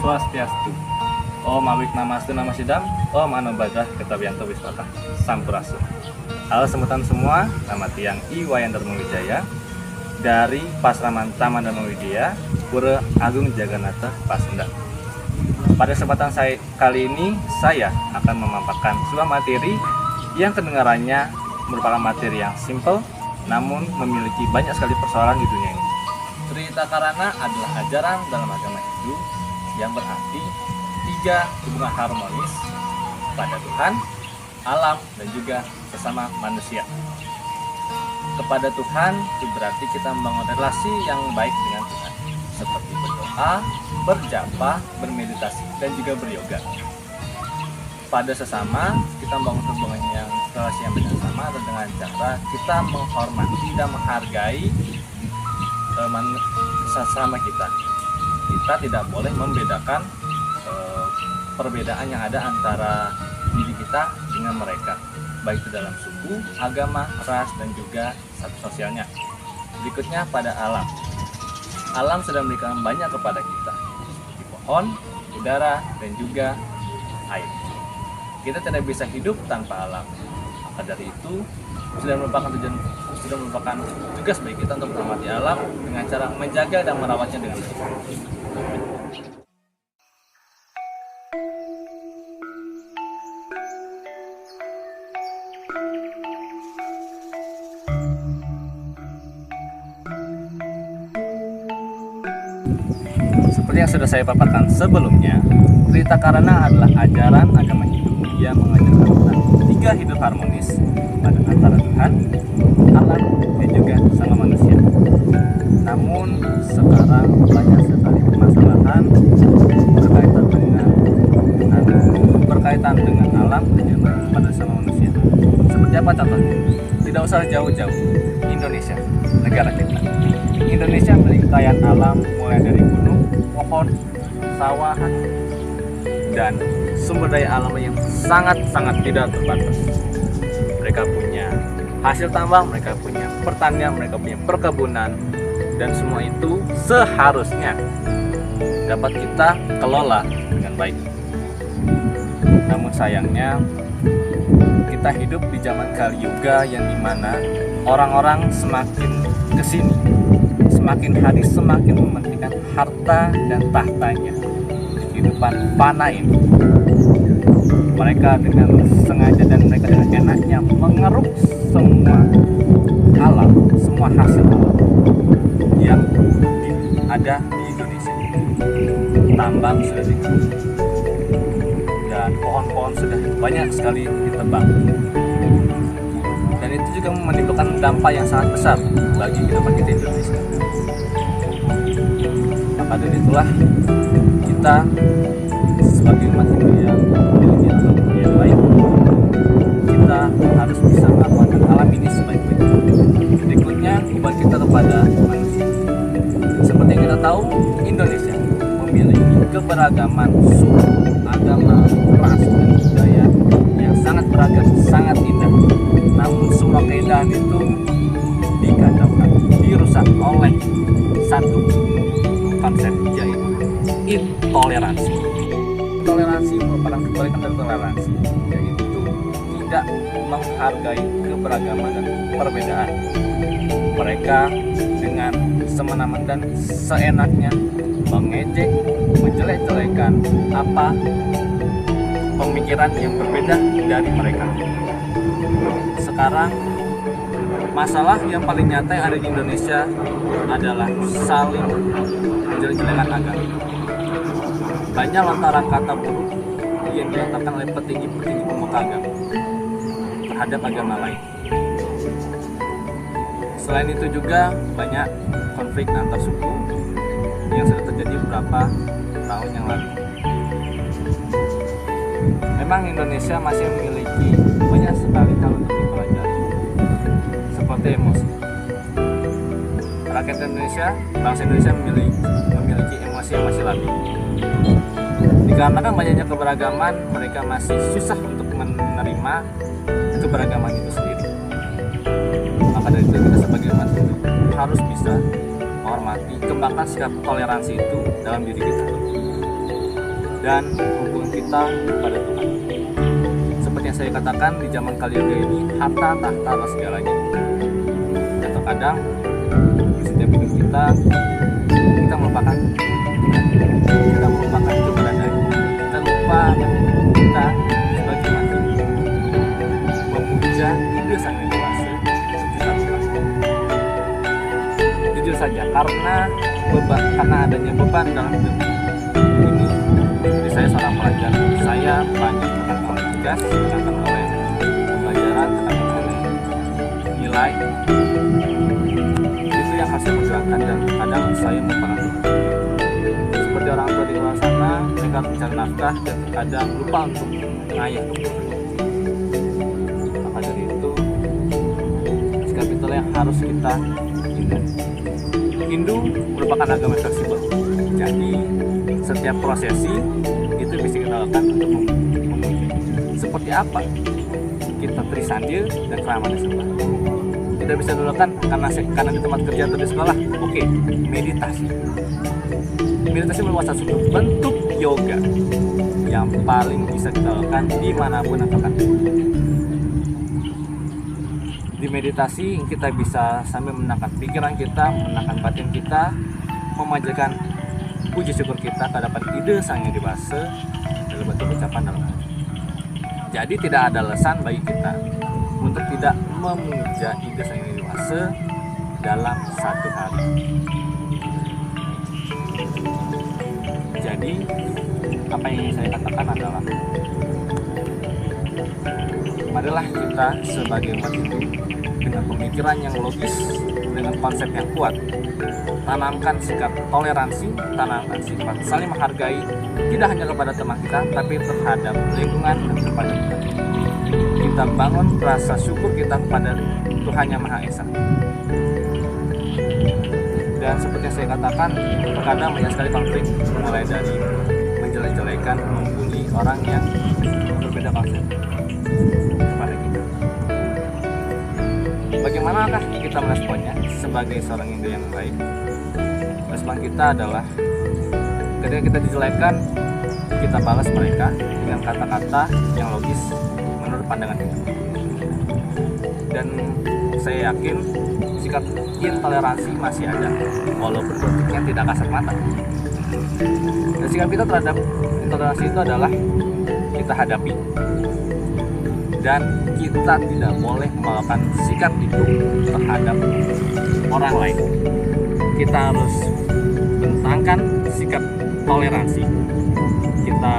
Swastiastu. Om Awik Namastu Namasidam. Om Anobadah Ketabianto Wiswata Sampurasun. Halo semutan semua, selamat siang Iwayan Dharmawijaya dari Pasraman Taman Dharmawidya, Pura Agung Jagannatha, Pasundan. Pada kesempatan saya kali ini, saya akan memaparkan sebuah materi yang kedengarannya merupakan materi yang simple, namun memiliki banyak sekali persoalan di dunia ini. Cerita Karana adalah ajaran dalam agama Hindu yang berarti tiga hubungan harmonis pada Tuhan, alam, dan juga sesama manusia. Kepada Tuhan itu berarti kita membangun relasi yang baik dengan Tuhan, seperti berdoa, berjapa, bermeditasi, dan juga beryoga. Pada sesama, kita membangun hubungan yang relasi yang bersama dengan cara kita menghormati dan menghargai sesama kita. Kita tidak boleh membedakan perbedaan yang ada antara diri kita dengan mereka, baik itu dalam suku, agama, ras, dan juga status sosialnya. Berikutnya pada alam. Alam sudah memberikan banyak kepada kita, seperti pohon, udara, dan juga air. Kita tidak bisa hidup tanpa alam. Maka dari itu sudah merupakan tugas bagi kita untuk menghormati alam dengan cara menjaga dan merawatnya dengan baik. Seperti yang sudah saya paparkan sebelumnya, Cerita Karana adalah ajaran agama Hindu yang mengajarkan tentang tiga hidup harmonis pada antara Tuhan, alam, dan juga sama manusia. Namun sekarang banyak sekali permasalahan berkaitan dengan alam dan juga pada sama manusia. Seperti apa contohnya? Tidak usah jauh-jauh. Indonesia, negara kita. Indonesia memiliki kekayaan alam mulai dari gunung, pohon, sawah, dan sumber daya alam yang sangat-sangat tidak terbatas. Mereka punya hasil tambang, mereka punya pertanian, mereka punya perkebunan, dan semua itu seharusnya dapat kita kelola dengan baik. Namun sayangnya kita hidup di zaman Kali Yuga yang dimana orang-orang semakin kesini, semakin hari semakin mementingkan harta dan tahtanya. Kehidupan fana ini, mereka dengan sengaja dan mereka dengan enaknya mengeruk semua alam, semua hasil alam yang ada di Indonesia. Tambang sudah dikeruk dan pohon-pohon sudah banyak sekali ditebang, dan itu juga menimbulkan dampak yang sangat besar bagi kehidupan kita di Indonesia. Maka dari itulah kita sebagai umat Hindu yang memiliki alam yang baik, kita harus bisa memanfaatkan alam ini sebaik-baiknya. Berikutnya hubungan kita kepada manusia. Seperti yang kita tahu, Indonesia memiliki keberagaman suku, agama, ras, dan budaya yang sangat beragam, sangat indah. Namun semua keindahan itu dikacaukan, dirusak oleh satu konsep, yaitu intoleransi. Toleransi merupakan kebalikan dari toleransi, yaitu tidak menghargai keberagaman dan perbedaan. Mereka dengan semena-mena dan seenaknya mengejek, menjelek-jelekan apa pemikiran yang berbeda dari mereka. Sekarang masalah yang paling nyata yang ada di Indonesia adalah saling menjelek-jelekan agama. Banyak lontaran kata buruk yang dilontarkan oleh petinggi-petinggi pemuka agama terhadap agama lain. Selain itu juga banyak konflik antar suku yang sudah terjadi beberapa tahun yang lalu. Memang Indonesia masih memiliki banyak sekali hal untuk dipelajari, seperti emosi. Rakyat Indonesia, bangsa Indonesia memiliki emosi yang masih labil. Dikarenakan banyaknya keberagaman, mereka masih susah untuk menerima keberagaman itu sendiri. Maka dari itu kita sebagai umat Hindu harus bisa menghormati, kembangkan sikap toleransi itu dalam diri kita. dan hubungan kita kepada Tuhan. Seperti yang saya katakan, di zaman kaliyoga ini harta tahta adalah segalanya. Dan terkadang di setiap hidup kita melupakan Tuhan, kita melupakan keberadaan, kita lupa kita sebagai mati memuja ide sang yang dewasa jujur saja, karena adanya beban dalam hidup ini. Jadi saya seorang pelajar, saya banyak terkena tugas, terkena oleh pelajaran, terkena oleh nilai. Itu yang harus saya perjuangkan, dan kadang saya melupakan Tuhan. Seperti orang tua di luar sana, mereka mencari nafkah dan kadang lupa untuk mengayah. Maka dari itu, sikap itulah yang harus kita hindari. Hindu merupakan agama fleksibel, jadi setiap prosesi itu bisa kita lakukan untuk memuji. Seperti apa kita trisandil dan keramatan sembah. Tidak bisa dilakukan karena di tempat kerja atau di sekolah. Oke, meditasi. Meditasi merupakan salah satu bentuk yoga yang paling bisa kita lakukan dimanapun atau kapan. Di meditasi kita bisa sambil menenangkan pikiran kita, menenangkan batin kita, memanjatkan puji syukur kita terhadap ide sang yang dewasa dalam bentuk ucapan dalam hati. Jadi tidak ada alasan bagi kita untuk tidak memuja ide sang yang dewasa dalam satu hari. Jadi apa yang ingin saya katakan adalah, marilah kita sebagai umat Hindu dengan pemikiran yang logis, dengan konsep yang kuat, tanamkan sikap toleransi, tanamkan sifat saling menghargai, tidak hanya kepada teman kita, tapi terhadap lingkungan dan kepada kita. Kita bangun rasa syukur kita kepada Tuhan Yang Maha Esa. Dan seperti yang saya katakan, terkadang banyak sekali konflik, mulai dari menjelek-jelekan, membuli orang yang berbeda konsep kepada kita. Bagaimanakah kita meresponnya sebagai seorang Hindu yang baik? Respon kita adalah ketika kita dijelekan, kita balas mereka dengan kata-kata yang logis menurut pandangan kita. Dan saya yakin sikap intoleransi masih ada, walaupun bentuknya tidak kasat mata. Dan sikap kita terhadap intoleransi itu adalah kita hadapi, dan kita tidak boleh melakukan sikap itu terhadap orang lain. Kita harus bentangkan sikap toleransi, kita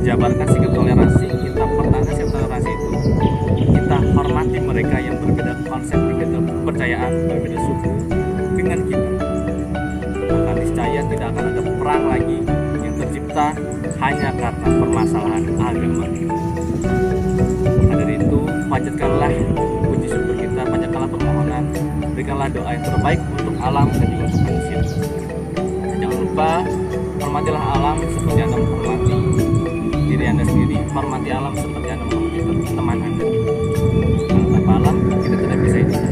jabarkan sikap toleransi, kita pertahankan sikap toleransi itu. Kita hormati mereka yang berbeda konsep, berbeda kepercayaan, berbeda suku dengan kita. Maka niscaya tidak akan ada perang lagi yang tercipta hanya karena permasalahan agama. Dari itu, panjatkanlah puji syukur kita, panjatkanlah permohonan, berikanlah doa yang terbaik untuk alam dan juga untuk manusia. Jangan lupa, hormatilah alam seperti Anda menghormati diri Anda sendiri, hormati alam seperti Anda menghormati teman Anda. Tanpa alam, kita tidak bisa hidup.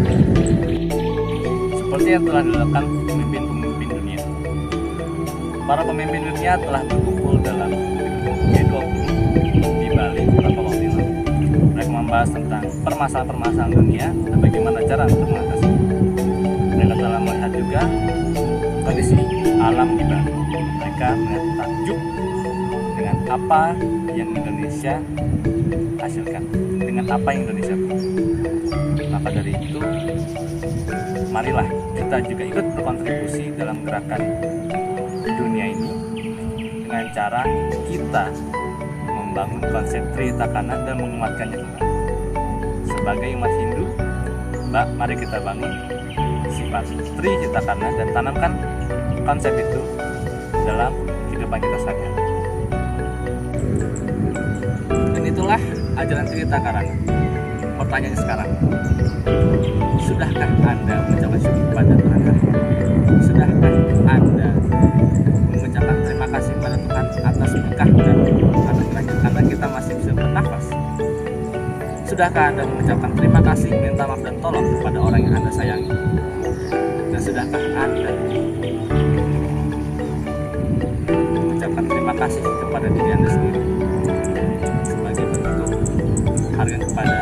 Seperti yang telah dilakukan pemimpin-pemimpin dunia. Para pemimpin dunia telah berkumpul dalam G20 di Bali beberapa waktu lalu. Mereka membahas tentang permasalahan-permasalahan dunia dan bagaimana cara untuk mengatasi. Mereka telah melihat juga kondisi alam di Bali. Mereka melihat takjub dengan apa yang Indonesia hasilkan, dengan apa yang Indonesia punya. Maka dari itu, marilah kita juga ikut berkontribusi dalam gerakan dunia ini dengan cara kita membangun konsep Tritakana dan menguatkannya kembali. Sebagai umat Hindu, mari kita bangun sifat Tritakana dan tanamkan konsep itu dalam kehidupan kita sehari-hari. Dan itulah ajaran Tritakana. Pertanyaannya sekarang, sudahkah Anda mengucapkan syukur kepada Tuhan hari ini? Sudahkah Anda mengucapkan terima kasih kepada Tuhan atas berkah dan anugerahnya karena kita masih bisa bernafas? Sudahkah Anda mengucapkan terima kasih, minta maaf dan tolong kepada orang yang Anda sayangi? Dan sudahkah Anda mengucapkan terima kasih kepada diri Anda sendiri sebagai bentuk harga kepada